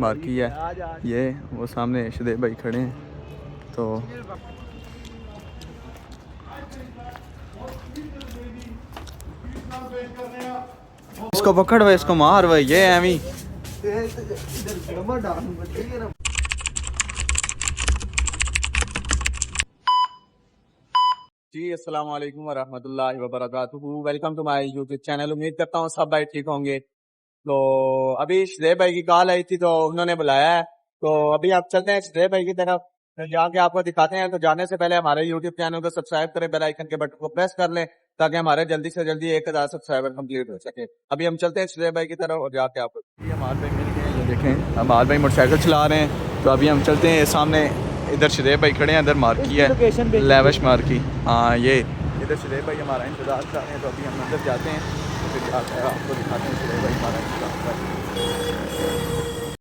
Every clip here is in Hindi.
मार्की है ये, वो सामने शदेब भाई खड़े हैं। तो इसको पकड़ भाई, इसको मार भाई, ये एमी जी। अस्सलाम वालेकुम वरहमतुल्लाहि वबरकातुहू। Welcome to my YouTube channel. उम्मीद करता हूँ सब भाई ठीक होंगे। तो अभी शदेब भाई की कॉल आई थी तो उन्होंने बुलाया है, तो अभी आप चलते हैं शदेब भाई की तरफ, तो जाके आपको दिखाते हैं। तो जाने से पहले हमारे यूट्यूब चैनल को सब्सक्राइब करें, बेल आइकन के बटन को प्रेस कर लें ताकि हमारे जल्दी से जल्दी 1000 सब्सक्राइबर कंप्लीट हो सके। अभी हम चलते हैं शदेब भाई की तरफ और जाके आपको हमारे भाई मिल गए। ये देखें, हमारे भाई मोटरसाइकिल चला रहे हैं। तो अभी हम चलते हैं, सामने इधर शदेब भाई खड़े हैं, इधर मार्की है, लेविश मार्की। हाँ, ये इधर शदेब भाई हमारा इंतजार कर रहे हैं। तो अभी हम अंदर जाते हैं, फिर जाकर आपको दिखाते हैं शदेब भाई हमारा इंतजार कर रहे हैं।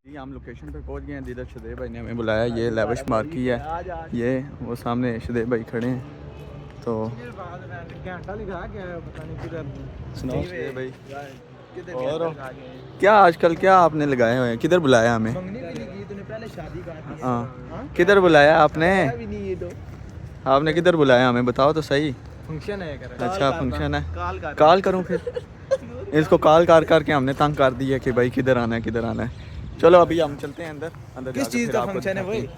जी, हम लोकेशन पे पहुंच गए हैं। इधर शदेब भाई ने हमें बुलाया। ये लेविश मार्की है, ये वो सामने शदेब भाई खड़े हैं। तो सुनाओ शदेब भाई, और क्या आजकल क्या आपने लगाए हुए हैं? किधर बुलाया हमें? हाँ, किधर बुलाया आपने? आपने किधर बुलाया हमें, बताओ तो सही। फंक्शन है। अच्छा, फंक्शन है, कॉल करूँ फिर? इसको कॉल करके हमने तंग कर दिया कि भाई किधर आना है, किधर आना है। चलो अभी हम चलते हैं अंदर। अंदर किस चीज़ का फंक्शन है भाई?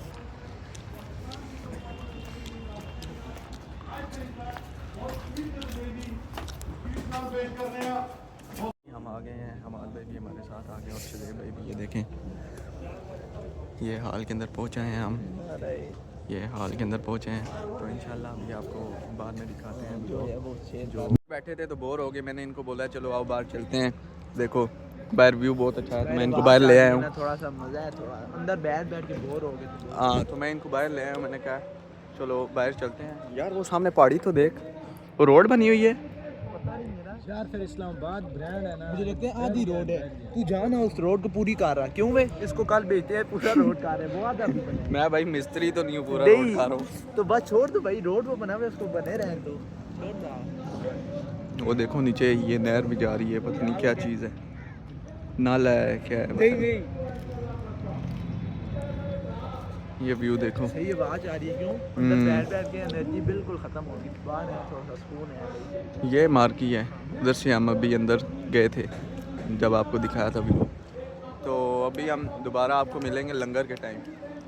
हम आ गए हैं, हमारे भाई भी हमारे साथ आ गए और शदेब भाई भी। ये देखें, ये हॉल के अंदर पहुंचे हैं हम, ये हॉल के अंदर पहुंचे हैं। तो इंशाल्लाह अभी आपको बाद में दिखाते हैं। जो बैठे थे तो बोर हो गए, मैंने इनको बोला चलो आओ बाहर चलते हैं। देखो बाहर व्यू बहुत अच्छा है, तो मैं इनको बाहर ले आया हूँ। थोड़ा सा मजा है, थोड़ा अंदर बैठ के बोर हो गए। हाँ, तो मैं इनको बाहर ले आया हूँ। मैंने कहा चलो बाहर चलते हैं। यार वो सामने पहाड़ी तो देख, वो रोड बनी हुई है यार। फिर इस्लामाबाद ब्रांड है ना, मुझे लगता है आधी रोड है। तू जाना उस रोड को पूरी कर रहा क्यों वे? इसको कल बेचते हैं, पूरा रोड कर रहे हैं, वो आधा भी बने। मैं भाई मिस्त्री तो नहीं हूँ, पूरा रोड खा रहा हूँ। तो बस छोड़ दो भाई, रोड वो बना हुआ है, उसको बने रहने दो, छोड़ दो। वो देखो नीचे ये नहर भी जा रही है, पता नहीं क्या चीज़ है, नाला है क्या है। नहीं ये व्यू देखो, सही आवाज आ रही है क्यों? अंदर बैठ के एनर्जी बिल्कुल खत्म होगी। बाहर है थोड़ा सा सुकून है। ये मार्की है, उधर से हम अभी अंदर गए थे जब आपको दिखाया था व्यू। तो अभी हम दोबारा आपको मिलेंगे लंगर के टाइम।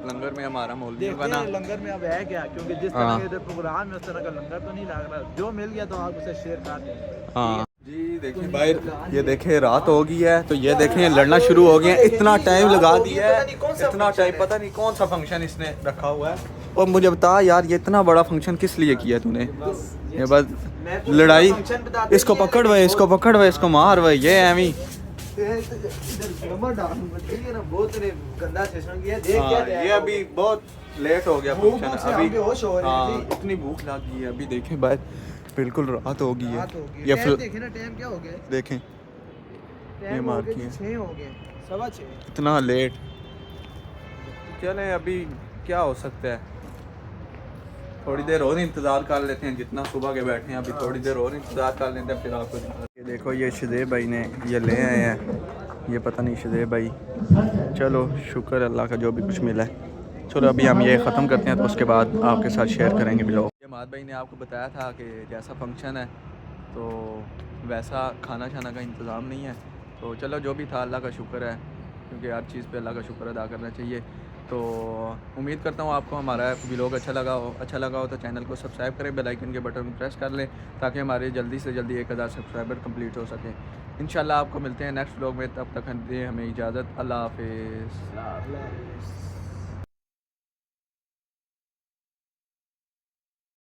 लंगर में हमारा मौल नहीं होगा ना। लंगर में अब है क्या, क्योंकि जिस तरह के इधर प्रोग्राम है उस तरह का लंगर तो नहीं लग रहा। जो मिल गया तो आप उसे शेयर कर दें। हाँ जी, देखिए बाहर, ये देखें रात हो गई है। तो ये देखें लड़ना शुरू हो गया। इतना टाइम लगा दिया है, इतना टाइम, पता नहीं कौन सा फंक्शन इसने रखा हुआ है। और मुझे बता यार, ये इतना बड़ा फंक्शन किस लिए किया तूने? ये बस लड़ाई। इसको पकड़ भाई, इसको पकड़ भाई, इसको मार भाई, ये एमी ये अभी बहुत लेट हो गया फंक्शन अभी। हाँ, इतनी भूख लग गई है। अभी देखें बाहर बिल्कुल रात हो गई है। ये देखें ना टाइम क्या हो गया, देखें ये मार्की है, 6 हो गए, 6:15। इतना लेट। चलें अभी क्या हो सकता है, थोड़ी देर और इंतज़ार कर लेते हैं। जितना सुबह के बैठे हैं, अभी थोड़ी देर और इंतज़ार कर लेते हैं, फिर आपको ये देखो ये शदेब भाई ने ये ले आए हैं। ये पता नहीं शदेब भाई, चलो शुक्र अल्लाह का जो भी कुछ मिला है। चलो अभी हम ये ख़त्म करते हैं, तो उसके बाद आपके साथ शेयर करेंगे ब्लॉग। ये माद भाई ने आपको बताया था कि जैसा फंक्शन है तो वैसा खाना शाना का इंतज़ाम नहीं है। तो चलो जो भी था अल्लाह का शुक्र है, क्योंकि हर चीज़ पे अल्लाह का शुक्र अदा करना चाहिए। तो उम्मीद करता हूँ आपको हमारा व्लॉग अच्छा लगा हो तो चैनल को सब्सक्राइब करें, बेल आइकन के बटन को प्रेस कर लें ताकि हमारे जल्दी से जल्दी 1000 सब्सक्राइबर कंप्लीट हो सके। इंशाल्लाह आपको मिलते हैं नेक्स्ट व्लॉग में, तब तक हमें इजाज़त। अल्लाह हाफिज़।